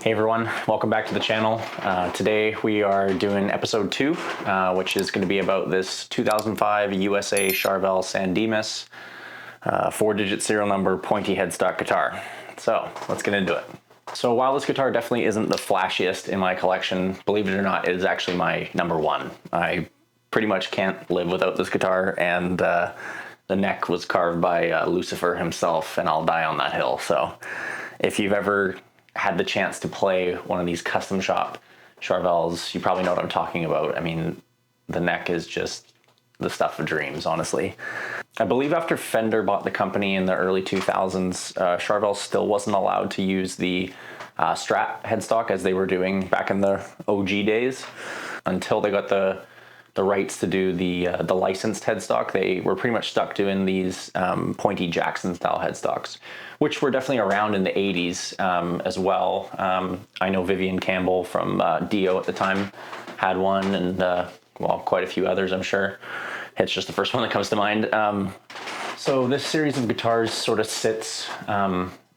Hey everyone, welcome back to the channel. Today we are doing episode 2, which is going to be about this 2005 USA Charvel San Dimas 4-digit serial number pointy headstock guitar. So let's get into it. So while this guitar definitely isn't the flashiest in my collection, believe it or not, it is actually my number 1. I pretty much can't live without this guitar, and the neck was carved by Lucifer himself, and I'll die on that hill. So if you've ever had the chance to play one of these custom shop Charvels, you probably know what I'm talking about. I mean, the neck is just the stuff of dreams, honestly. I believe after Fender bought the company in the early 2000s, Charvel still wasn't allowed to use the Strat headstock as they were doing back in the OG days. Until they got the rights to do the licensed headstock, they were pretty much stuck doing these Pointy Jackson style headstocks, which were definitely around in the 80s as well. I know Vivian Campbell from Dio at the time had one, and well, quite a few others, I'm sure. It's just the first one that comes to mind. So this series of guitars sort of sits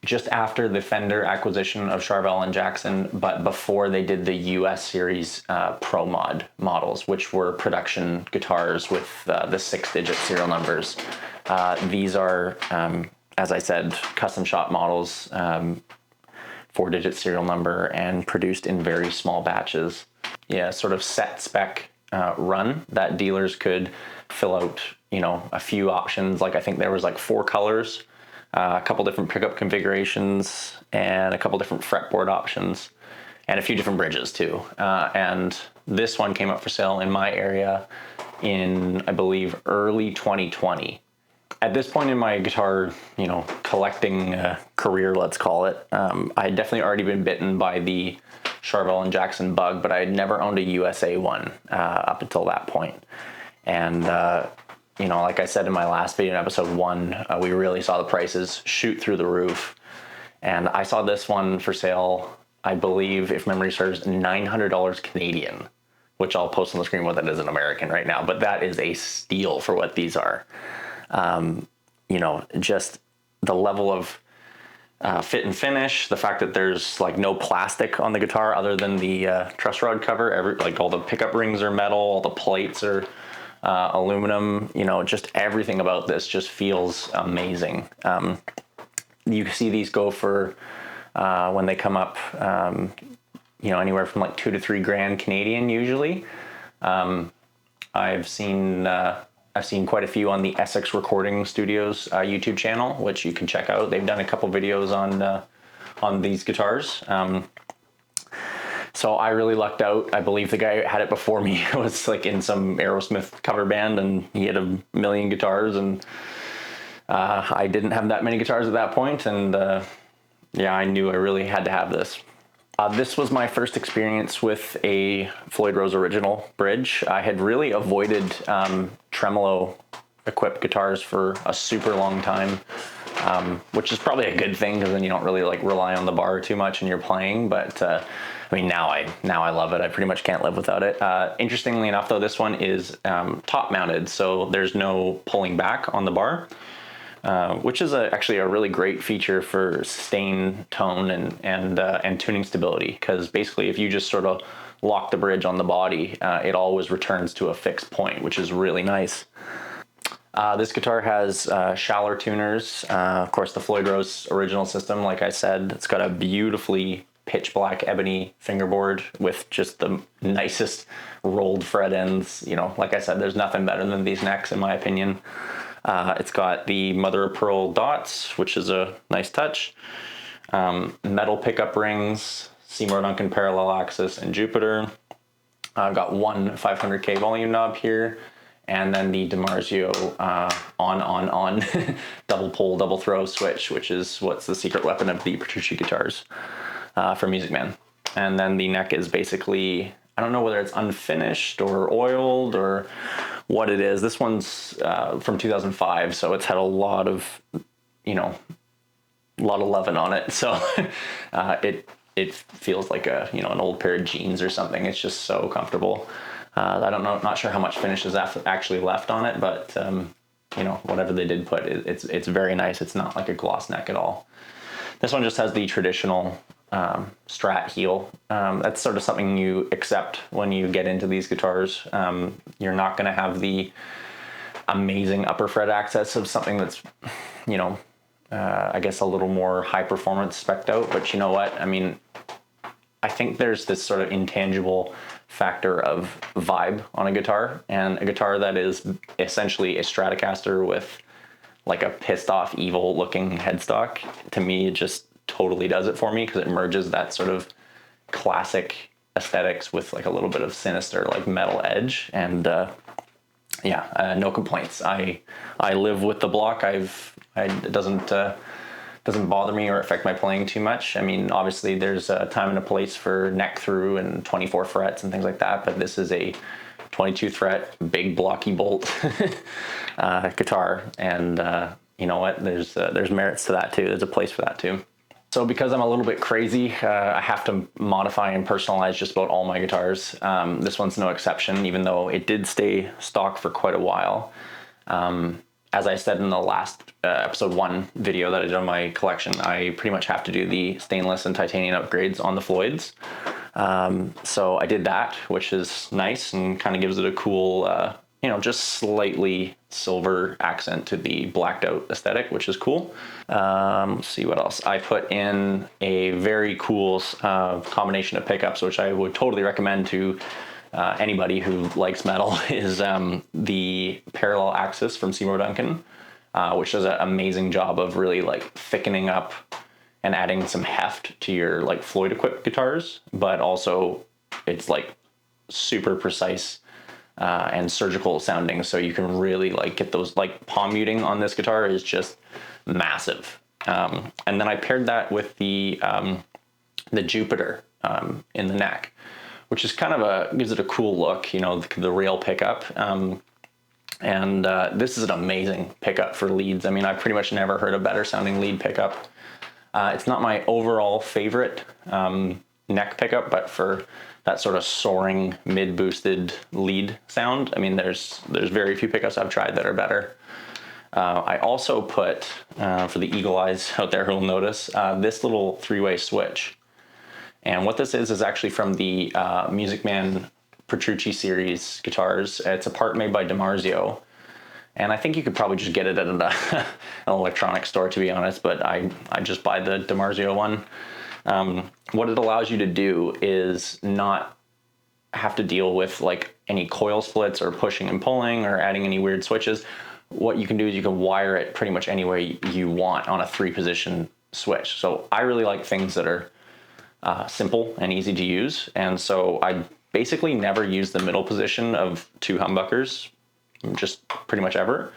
just after the Fender acquisition of Charvel and Jackson, but before they did the US series Pro Mod models, which were production guitars with the 6-digit serial numbers. These are, as I said, custom shop models, 4-digit serial number, and produced in very small batches. Yeah, sort of set spec run that dealers could fill out, you know, a few options. Like I think there was like 4 colors, a couple different pickup configurations, and a couple different fretboard options, and a few different bridges too. And this one came up for sale in my area in, I believe, early 2020. At this point in my guitar, you know, collecting career, let's call it, I had definitely already been bitten by the Charvel and Jackson bug, but I had never owned a USA one up until that point. And you know, like I said in my last video in episode 1, we really saw the prices shoot through the roof. And I saw this one for sale, I believe, if memory serves, $900 Canadian, which I'll post on the screen what that is in American right now. But that is a steal for what these are. You know, just the level of fit and finish, the fact that there's like no plastic on the guitar other than the truss rod cover. Like all the pickup rings are metal, all the plates are aluminum, you know, just everything about this just feels amazing. You see these go for, when they come up, you know, anywhere from like $2 to $3 grand Canadian usually. I've seen quite a few on the Essex Recording Studios YouTube channel, which you can check out. They've done a couple videos on these guitars. So I really lucked out. I believe the guy who had it before me was like in some Aerosmith cover band, and he had a million guitars, and I didn't have that many guitars at that point, and yeah, I knew I really had to have this. This was my first experience with a Floyd Rose original bridge. I had really avoided Tremolo equipped guitars for a super long time, which is probably a good thing, because then you don't really like rely on the bar too much in your playing. But I mean, now I love it. I pretty much can't live without it. Interestingly enough, though, this one is top mounted, so there's no pulling back on the bar, which is actually a really great feature for sustain tone and tuning stability. Because basically, if you just sort of lock the bridge on the body, it always returns to a fixed point, which is really nice. This guitar has Schaller tuners, of course the Floyd Rose original system. Like I said, it's got a beautifully pitch black ebony fingerboard with just the nicest rolled fret ends. You know, like I said, there's nothing better than these necks in my opinion. It's got the mother of pearl dots, which is a nice touch. Metal pickup rings, Seymour Duncan parallel axis and Jupiter. I've got one 500K volume knob here, and then the DiMarzio on double pull, double throw switch, which is what's the secret weapon of the Petrucci guitars from Music Man. And then the neck is basically, I don't know whether it's unfinished or oiled or what it is. This one's from 2005, so it's had a lot of, you know, a lot of loving on it. So it feels like a, you know, an old pair of jeans or something. It's just so comfortable. I don't know, not sure how much finish is actually left on it, but you know, whatever they did put, it's very nice. It's not like a gloss neck at all. This one just has the traditional Strat heel. That's sort of something you accept when you get into these guitars. You're not going to have the amazing upper fret access of something that's, you know, I guess a little more high performance spec'd out, but you know what? I mean, I think there's this sort of intangible factor of vibe on a guitar, and a guitar that is essentially a Stratocaster with like a pissed off evil looking headstock, to me, it just totally does it for me, because it merges that sort of classic aesthetics with like a little bit of sinister like metal edge. And no complaints. I live with the block. It doesn't bother me or affect my playing too much. I mean, obviously there's a time and a place for neck through and 24 frets and things like that, but this is a 22 fret, big blocky bolt guitar. And you know what, there's merits to that too. There's a place for that too. So because I'm a little bit crazy, I have to modify and personalize just about all my guitars. This one's no exception, even though it did stay stock for quite a while. As I said in the last episode 1 video that I did on my collection, I pretty much have to do the stainless and titanium upgrades on the Floyds. So I did that, which is nice and kind of gives it a cool, just slightly silver accent to the blacked out aesthetic, which is cool. Let's see what else. I put in a very cool combination of pickups, which I would totally recommend to anybody who likes metal, is the parallel axis from Seymour Duncan, which does an amazing job of really like thickening up and adding some heft to your like Floyd equipped guitars, but also it's like super precise and surgical sounding, so you can really like get those, like palm muting on this guitar is just massive. And then I paired that with the Jupiter in the neck, which is kind of gives it a cool look, you know, the rail pickup. And this is an amazing pickup for leads. I mean, I've pretty much never heard a better sounding lead pickup. It's not my overall favorite neck pickup, but for that sort of soaring mid-boosted lead sound, I mean, there's very few pickups I've tried that are better. I also put, for the eagle eyes out there who'll notice, this little 3-way switch. And what this is actually from the Music Man Petrucci series guitars. It's a part made by Dimas, and I think you could probably just get it at an electronics store, to be honest, but I just buy the Dimas one. What it allows you to do is not have to deal with like any coil splits or pushing and pulling or adding any weird switches. What you can do is you can wire it pretty much any way you want on a 3-position switch. So I really like things that are simple and easy to use, and so I basically never use the middle position of 2 humbuckers, just pretty much ever.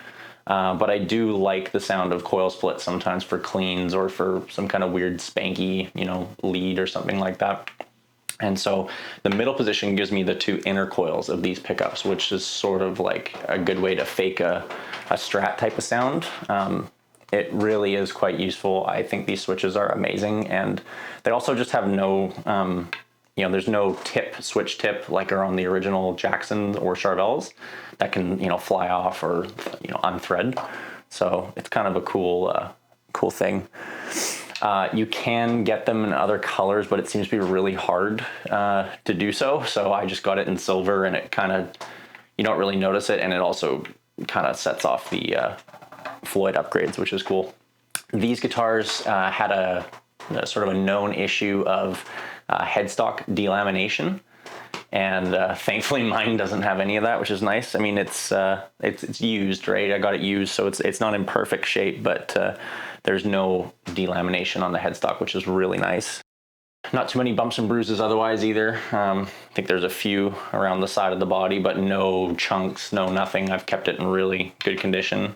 But I do like the sound of coil splits sometimes for cleans or for some kind of weird spanky, you know, lead or something like that. And so the middle position gives me the 2 inner coils of these pickups, which is sort of like a good way to fake a Strat type of sound. It really is quite useful. I think these switches are amazing, and they also just have no, there's no switch tip like are on the original Jackson or Charvels that can, fly off or, unthread. So it's kind of a cool thing. You can get them in other colors, but it seems to be really hard to do so. So I just got it in silver, and it kind of, you don't really notice it, and it also kind of sets off the Floyd upgrades, which is cool. These guitars had a sort of a known issue of headstock delamination, and thankfully mine doesn't have any of that, which is nice. I mean, it's used, right? I got it used, so it's not in perfect shape, but there's no delamination on the headstock, which is really nice. Not too many bumps and bruises otherwise either. I think there's a few around the side of the body, but no chunks, no nothing. I've kept it in really good condition.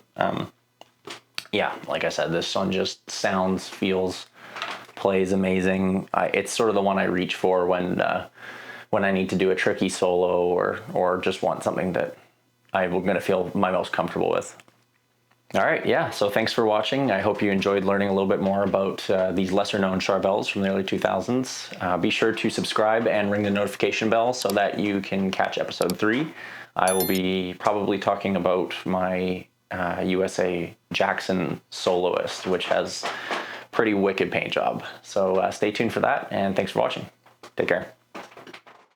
Yeah, like I said, this one just sounds, feels, plays amazing. It's sort of the one I reach for when I need to do a tricky solo or just want something that I'm going to feel my most comfortable with. All right, yeah, so thanks for watching. I hope you enjoyed learning a little bit more about these lesser-known Charvels from the early 2000s. Be sure to subscribe and ring the notification bell so that you can catch episode 3. I will be probably talking about my USA Jackson Soloist, which has pretty wicked paint job. So stay tuned for that, and thanks for watching. Take care.